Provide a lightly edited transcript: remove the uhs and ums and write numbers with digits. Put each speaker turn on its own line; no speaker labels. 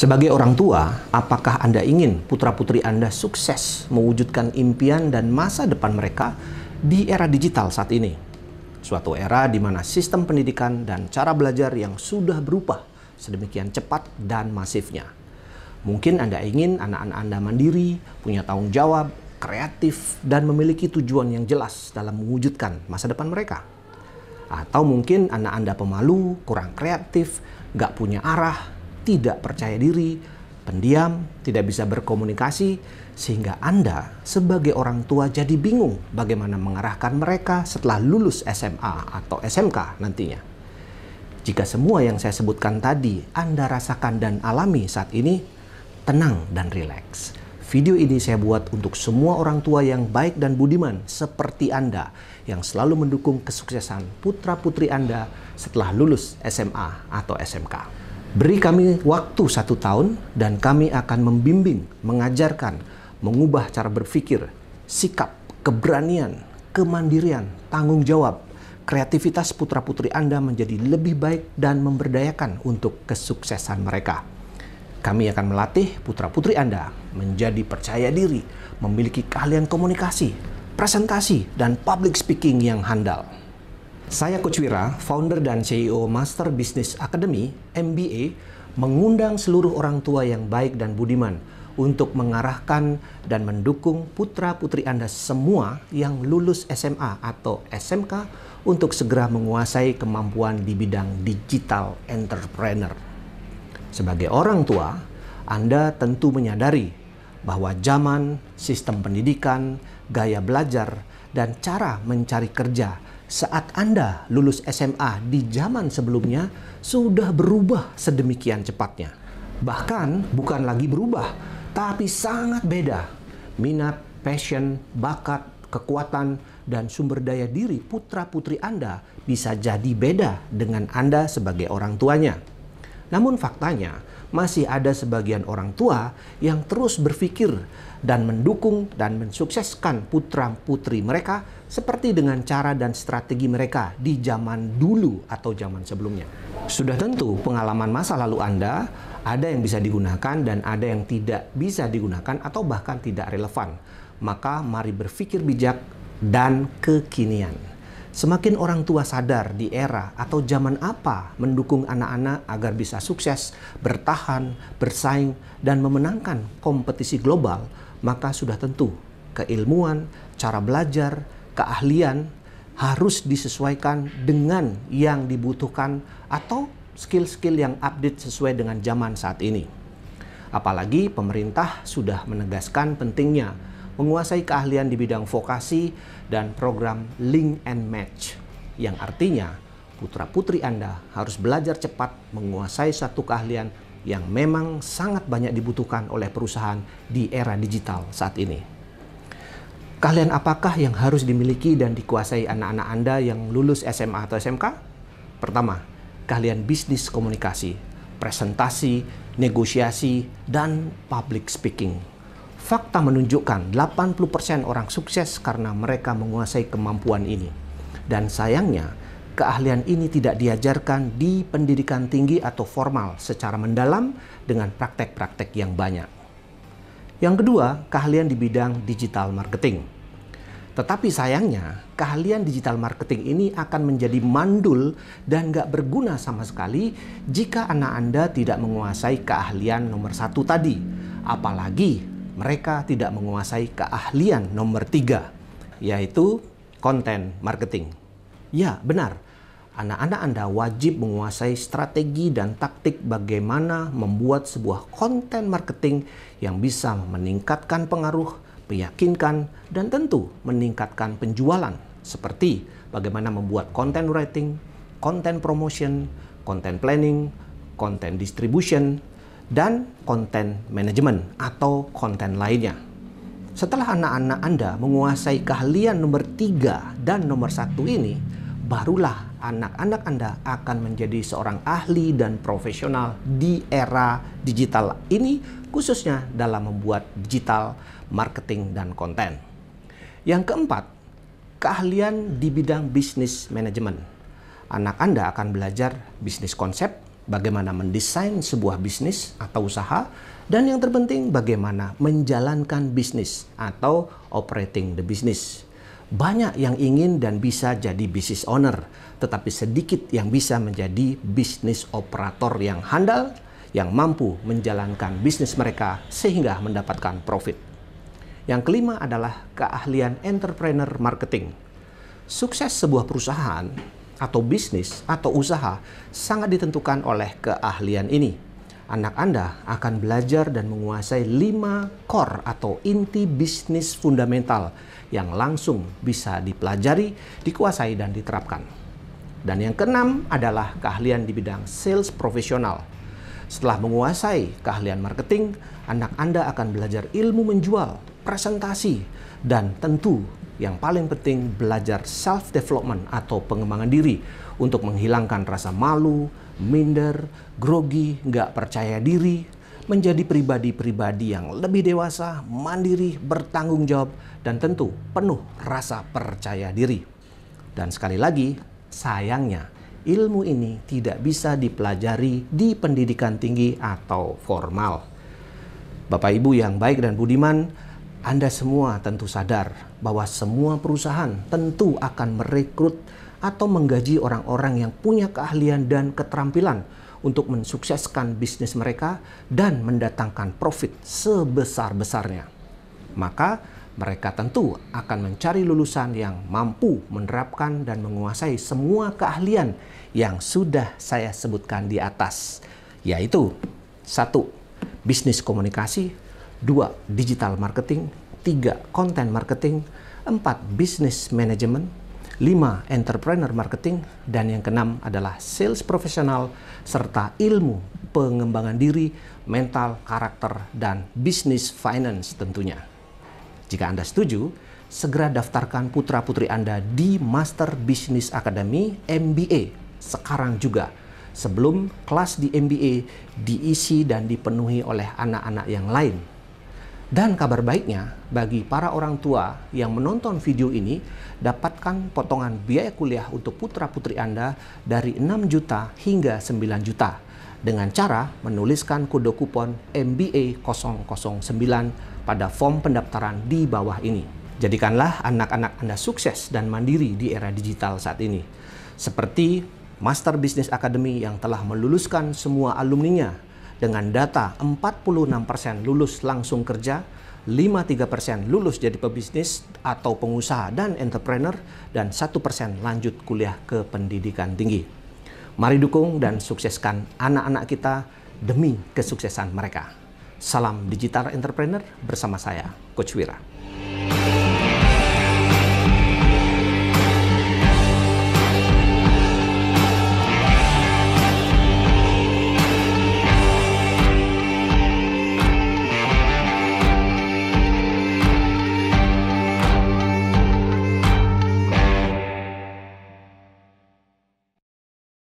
Sebagai orang tua, apakah Anda ingin putra-putri Anda sukses mewujudkan impian dan masa depan mereka di era digital saat ini? Suatu era di mana sistem pendidikan dan cara belajar yang sudah berubah sedemikian cepat dan masifnya. Mungkin Anda ingin anak-anak Anda mandiri, punya tanggung jawab, kreatif, dan memiliki tujuan yang jelas dalam mewujudkan masa depan mereka. Atau mungkin anak Anda pemalu, kurang kreatif, nggak punya arah, tidak percaya diri, pendiam, tidak bisa berkomunikasi, sehingga Anda sebagai orang tua jadi bingung bagaimana mengarahkan mereka setelah lulus SMA atau SMK nantinya. Jika semua yang saya sebutkan tadi Anda rasakan dan alami saat ini, tenang dan rileks. Video ini saya buat untuk semua orang tua yang baik dan budiman seperti Anda yang selalu mendukung kesuksesan putra-putri Anda setelah lulus SMA atau SMK. Beri kami waktu 1 tahun dan kami akan membimbing, mengajarkan, mengubah cara berpikir, sikap, keberanian, kemandirian, tanggung jawab, kreativitas putra-putri Anda menjadi lebih baik dan memberdayakan untuk kesuksesan mereka. Kami akan melatih putra-putri Anda menjadi percaya diri, memiliki keahlian komunikasi, presentasi, dan public speaking yang handal. Saya Coach Wira, founder dan CEO Master Business Academy, MBA, mengundang seluruh orang tua yang baik dan budiman untuk mengarahkan dan mendukung putra-putri Anda semua yang lulus SMA atau SMK untuk segera menguasai kemampuan di bidang digital entrepreneur. Sebagai orang tua, Anda tentu menyadari bahwa zaman, sistem pendidikan, gaya belajar, dan cara mencari kerja saat Anda lulus SMA di zaman sebelumnya sudah berubah sedemikian cepatnya. Bahkan bukan lagi berubah, tapi sangat beda. Minat, passion, bakat, kekuatan, dan sumber daya diri putra-putri Anda bisa jadi beda dengan Anda sebagai orang tuanya. Namun faktanya, masih ada sebagian orang tua yang terus berpikir dan mendukung dan mensukseskan putra-putri mereka seperti dengan cara dan strategi mereka di zaman dulu atau zaman sebelumnya. Sudah tentu pengalaman masa lalu Anda ada yang bisa digunakan dan ada yang tidak bisa digunakan atau bahkan tidak relevan. Maka mari berpikir bijak dan kekinian. Semakin orang tua sadar di era atau zaman apa mendukung anak-anak agar bisa sukses, bertahan, bersaing, dan memenangkan kompetisi global, maka sudah tentu keilmuan, cara belajar, keahlian harus disesuaikan dengan yang dibutuhkan atau skill-skill yang update sesuai dengan zaman saat ini. Apalagi pemerintah sudah menegaskan pentingnya menguasai keahlian di bidang vokasi dan program Link and Match, yang artinya putra-putri Anda harus belajar cepat menguasai satu keahlian yang memang sangat banyak dibutuhkan oleh perusahaan di era digital saat ini. Keahlian apakah yang harus dimiliki dan dikuasai anak-anak Anda yang lulus SMA atau SMK? Pertama, keahlian bisnis komunikasi, presentasi, negosiasi, dan public speaking. Fakta menunjukkan 80% orang sukses karena mereka menguasai kemampuan ini. Dan sayangnya, keahlian ini tidak diajarkan di pendidikan tinggi atau formal secara mendalam dengan praktek-praktek yang banyak. Yang kedua, keahlian di bidang digital marketing. Tetapi sayangnya, keahlian digital marketing ini akan menjadi mandul dan nggak berguna sama sekali jika anak Anda tidak menguasai keahlian nomor 1 tadi. Apalagi mereka tidak menguasai keahlian nomor 3, yaitu content marketing. Ya, benar. Anak-anak Anda wajib menguasai strategi dan taktik bagaimana membuat sebuah konten marketing yang bisa meningkatkan pengaruh, meyakinkan, dan tentu meningkatkan penjualan. Seperti bagaimana membuat content writing, content promotion, content planning, content distribution, dan konten manajemen atau konten lainnya. Setelah anak-anak Anda menguasai keahlian nomor 3 dan nomor 1 ini, barulah anak-anak Anda akan menjadi seorang ahli dan profesional di era digital ini, khususnya dalam membuat digital marketing dan konten. Yang keempat, keahlian di bidang bisnis manajemen. Anak Anda akan belajar bisnis konsep, bagaimana mendesain sebuah bisnis atau usaha, dan yang terpenting bagaimana menjalankan bisnis atau operating the business. Banyak yang ingin dan bisa jadi business owner, tetapi sedikit yang bisa menjadi bisnis operator yang handal, yang mampu menjalankan bisnis mereka sehingga mendapatkan profit. Yang kelima adalah keahlian entrepreneur marketing. Sukses sebuah perusahaan atau bisnis atau usaha sangat ditentukan oleh keahlian ini. Anak Anda akan belajar dan menguasai 5 core atau inti bisnis fundamental yang langsung bisa dipelajari, dikuasai, dan diterapkan. Dan yang keenam adalah keahlian di bidang sales profesional. Setelah menguasai keahlian marketing, anak Anda akan belajar ilmu menjual, presentasi, dan tentu yang paling penting belajar self-development atau pengembangan diri untuk menghilangkan rasa malu, minder, grogi, nggak percaya diri, menjadi pribadi-pribadi yang lebih dewasa, mandiri, bertanggung jawab, dan tentu penuh rasa percaya diri. Dan sekali lagi, sayangnya, ilmu ini tidak bisa dipelajari di pendidikan tinggi atau formal. Bapak Ibu yang baik dan budiman, Anda semua tentu sadar bahwa semua perusahaan tentu akan merekrut atau menggaji orang-orang yang punya keahlian dan keterampilan untuk mensukseskan bisnis mereka dan mendatangkan profit sebesar-besarnya. Maka mereka tentu akan mencari lulusan yang mampu menerapkan dan menguasai semua keahlian yang sudah saya sebutkan di atas, yaitu 1. Bisnis komunikasi, 2. Digital marketing, 3. Content marketing, 4. Bisnis manajemen, 5. Entrepreneur marketing, dan yang keenam adalah sales profesional serta ilmu pengembangan diri, mental, karakter, dan bisnis finance tentunya. Jika Anda setuju, segera daftarkan putra-putri Anda di Master Business Academy MBA sekarang juga, sebelum kelas di MBA diisi dan dipenuhi oleh anak-anak yang lain. Dan kabar baiknya, bagi para orang tua yang menonton video ini, dapatkan potongan biaya kuliah untuk putra-putri Anda dari 6 juta hingga 9 juta dengan cara menuliskan kode kupon MBA 009 pada form pendaftaran di bawah ini. Jadikanlah anak-anak Anda sukses dan mandiri di era digital saat ini. Seperti Master Business Academy yang telah meluluskan semua alumninya dengan data 46% lulus langsung kerja, 53% lulus jadi pebisnis atau pengusaha dan entrepreneur, dan 1% lanjut kuliah ke pendidikan tinggi. Mari dukung dan sukseskan anak-anak kita demi kesuksesan mereka. Salam Digital Entrepreneur bersama saya, Coach Wira.